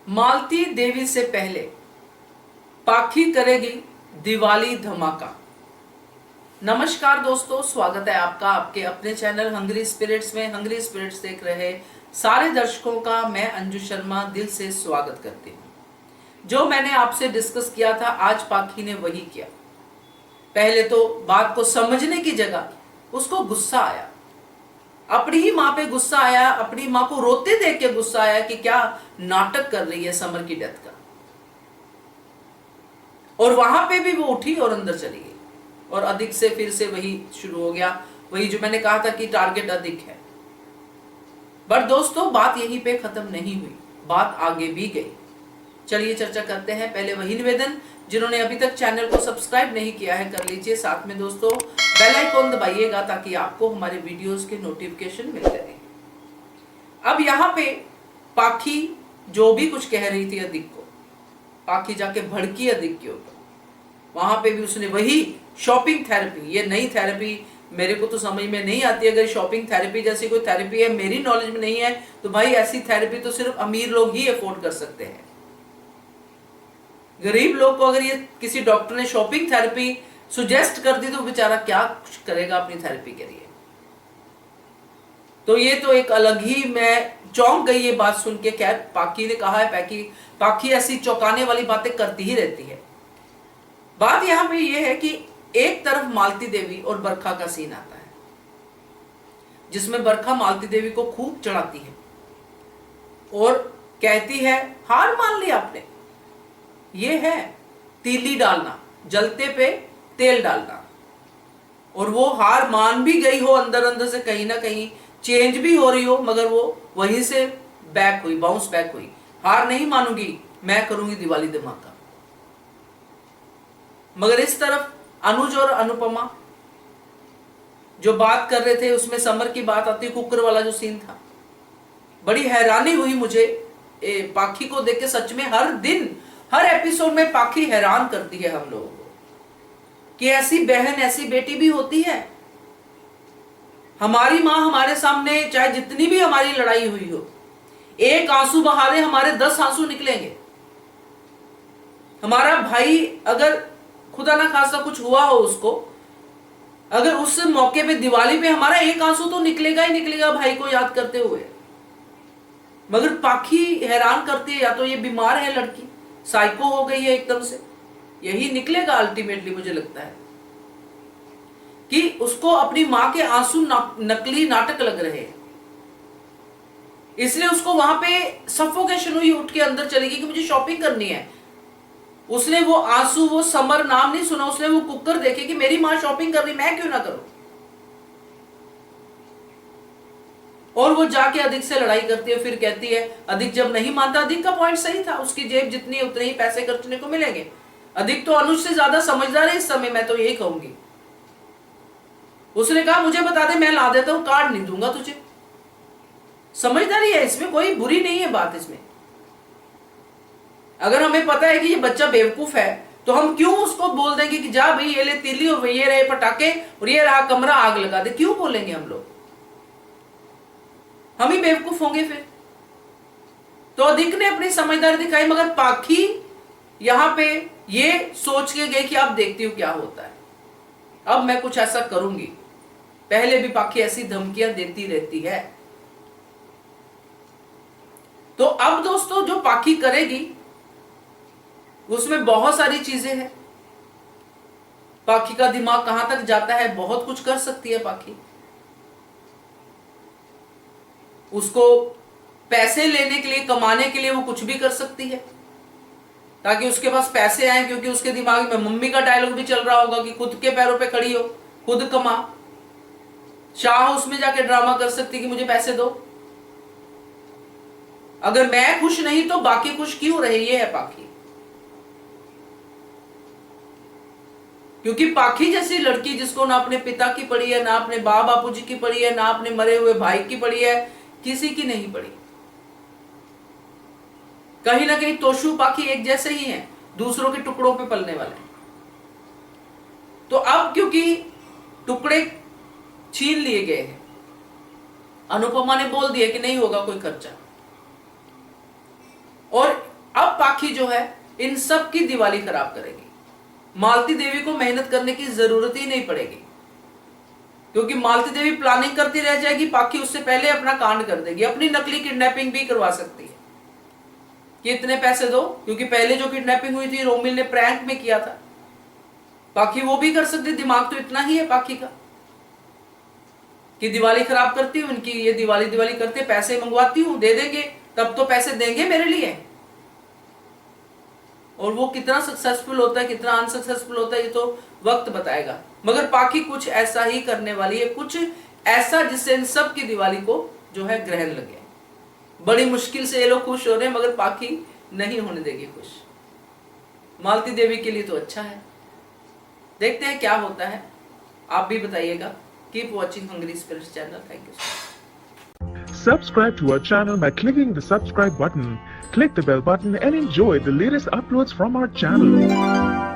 मालती देवी से पहले पाखी करेगी दिवाली धमाका। नमस्कार दोस्तों, स्वागत है आपका आपके अपने चैनल हंग्री स्पिरिट्स में। हंग्री स्पिरिट्स देख रहे सारे दर्शकों का मैं अंजू शर्मा दिल से स्वागत करती हूँ। जो मैंने आपसे डिस्कस किया था, आज पाखी ने वही किया। पहले तो बात को समझने की जगह उसको गुस्सा आया, अपनी ही माँ पे गुस्सा आया, अपनी माँ को रोते देख के गुस्सा आया कि क्या नाटक कर रही है समर की डेथ का। और वहां पे भी वो उठी और अंदर चली गई और अधिक से फिर से वही शुरू हो गया। वही जो मैंने कहा था कि टारगेट अधिक है। बट दोस्तों, बात यहीं पे खत्म नहीं हुई, बात आगे भी गई। चलिए चर्चा करते हैं। पहले वही निवेदन, जिन्होंने अभी तक चैनल को सब्सक्राइब नहीं किया है कर लीजिए। साथ में दोस्तों बेल आइकॉन दबाइएगा ताकि आपको हमारे वीडियोस के नोटिफिकेशन मिलते रहें। अब यहाँ पे पाखी जो भी कुछ कह रही थी अधिक को, पाखी जाके भड़की अधिक के ऊपर। वहां पे भी उसने वही शॉपिंग थेरेपी, ये नई थेरेपी मेरे को तो समझ में नहीं आती। अगर शॉपिंग थेरेपी जैसी कोई थेरेपी है, मेरी नॉलेज में नहीं है, तो भाई ऐसी थेरेपी तो सिर्फ अमीर लोग ही अफोर्ड कर सकते हैं। गरीब लोग को अगर ये किसी डॉक्टर ने शॉपिंग थेरेपी सुजेस्ट कर दी तो बेचारा क्या कुछ करेगा अपनी थेरेपी के लिए। तो ये तो एक अलग ही, मैं चौंक गई ये बात सुन के। खैर, पाखी ने कहा है, पाखी ऐसी चौंकाने वाली बातें करती ही रहती है। बात यहां पे ये है कि एक तरफ मालती देवी और बरखा का सीन आता है, जिसमें बरखा मालती देवी को खूब चढ़ाती है और कहती है हार मान ली आपने। ये है तीली डालना, जलते पे तेल डालना। और वो हार मान भी गई हो, अंदर अंदर से कहीं ना कहीं चेंज भी हो रही हो, मगर वो वहीं से बैक हुई, बाउंस बैक हुई। हार नहीं मानूंगी, मैं करूंगी दिवाली धमाका। मगर इस तरफ अनुज और अनुपमा जो बात कर रहे थे, उसमें समर की बात आती, कुकर वाला जो सीन था, बड़ी हैरानी हुई मुझे पाखी को देख के। सच में हर दिन हर एपिसोड में पाखी हैरान करती है हम लोगों को कि ऐसी बहन ऐसी बेटी भी होती है। हमारी माँ हमारे सामने चाहे जितनी भी हमारी लड़ाई हुई हो, एक आंसू बहा दे हमारे 10 आंसू निकलेंगे। हमारा भाई अगर खुदा ना खासा कुछ हुआ हो उसको, अगर उस मौके पे दिवाली पे हमारा एक आंसू तो निकलेगा ही निकलेगा भाई को याद करते हुए। मगर पाखी हैरान करती है, या तो ये बीमार है लड़की, साइको हो गई है एकदम से, यही निकलेगा अल्टीमेटली। मुझे लगता है कि उसको अपनी मां के आंसू नकली नाटक लग रहे हैं, इसलिए उसको वहां पे सफोकेशन हुई, उठ के अंदर चली गई कि मुझे शॉपिंग करनी है। उसने वो आंसू, वो समर नाम नहीं सुना, उसने वो कुकर देखे कि मेरी मां शॉपिंग कर रही, मैं क्यों ना करूं। और वो जाके अधिक से लड़ाई करती है। फिर कहती है, अधिक जब नहीं मानता, अधिक का पॉइंट सही था, उसकी जेब जितनी उतने ही पैसे खर्चने को मिलेंगे। अधिक तो अनुज से ज्यादा समझदार है इस समय, मैं तो यही कहूंगी। उसने कहा मुझे बता दे, मैं ला देता हूं, कार्ड नहीं दूंगा तुझे। समझदारी है इसमें, कोई बुरी नहीं है बात इसमें। अगर हमें पता है कि ये बच्चा बेवकूफ है, तो हम क्यों उसको बोल देंगे कि जा भाई ये ले तीली और ये रहे पटाखे और ये रहा कमरा, आग लगा दे। क्यों बोलेंगे हम लोग? हम ही बेवकूफ होंगे फिर। तो अधिक ने अपनी समझदारी दिखाई, मगर पाखी यहां पे ये सोच के गई कि अब देखती हूं क्या होता है, अब मैं कुछ ऐसा करूंगी। पहले भी पाखी ऐसी धमकियां देती रहती है। तो अब दोस्तों जो पाखी करेगी उसमें बहुत सारी चीजें हैं। पाखी का दिमाग कहां तक जाता है, बहुत कुछ कर सकती है पाखी। उसको पैसे लेने के लिए, कमाने के लिए वो कुछ भी कर सकती है ताकि उसके पास पैसे आए, क्योंकि उसके दिमाग में मम्मी का डायलॉग भी चल रहा होगा कि खुद के पैरों पे खड़ी हो, खुद कमा। शाह उसमें जाके ड्रामा कर सकती कि मुझे पैसे दो, अगर मैं खुश नहीं तो बाकी खुश क्यों रहे। ये है पाखी। क्योंकि पाखी जैसी लड़की जिसको ना अपने पिता की पड़ी है, ना अपने बाप बापूजी की पड़ी है, ना अपने मरे हुए भाई की पड़ी है, किसी की नहीं पड़ी। कहीं ना कहीं तोशु पाखी एक जैसे ही हैं, दूसरों के टुकड़ों पे पलने वाले। तो अब क्योंकि टुकड़े छीन लिए गए हैं, अनुपमा ने बोल दिया कि नहीं होगा कोई खर्चा। और अब पाखी जो है इन सब की दिवाली खराब करेगी। मालती देवी को मेहनत करने की जरूरत ही नहीं पड़ेगी, क्योंकि मालती देवी प्लानिंग करती रह जाएगी, पाखी उससे पहले अपना कांड कर देगी। अपनी नकली किडनैपिंग भी करवा सकती है कि इतने पैसे दो, क्योंकि पहले जो किडनैपिंग हुई थी रोमिल ने प्रैंक में किया था, पाखी वो भी कर सकती। दिमाग तो इतना ही है पाखी का कि दिवाली खराब करती हूं इनकी, ये दिवाली दिवाली करते, पैसे मंगवाती हूं, दे देंगे, तब तो पैसे देंगे मेरे लिए। और वो कितना सक्सेसफुल होता है कितना अनसक्सेसफुल होता है ये तो वक्त बताएगा। मगर पाखी कुछ ऐसा ही करने वाली है, कुछ ऐसा जिससे इन सब की दिवाली को जो है ग्रहण लगे। बड़ी मुश्किल से ये लोग खुश हो रहे हैं, मगर पाखी नहीं होने देगी खुश। मालती देवी के लिए तो अच्छा है, देखते हैं क्या होता है, आप भी बताइएगा। Keep watching Hungry Spirits channel. Thank you. Subscribe to our channel by clicking the subscribe button. Click the bell button and enjoy the latest uploads from our channel.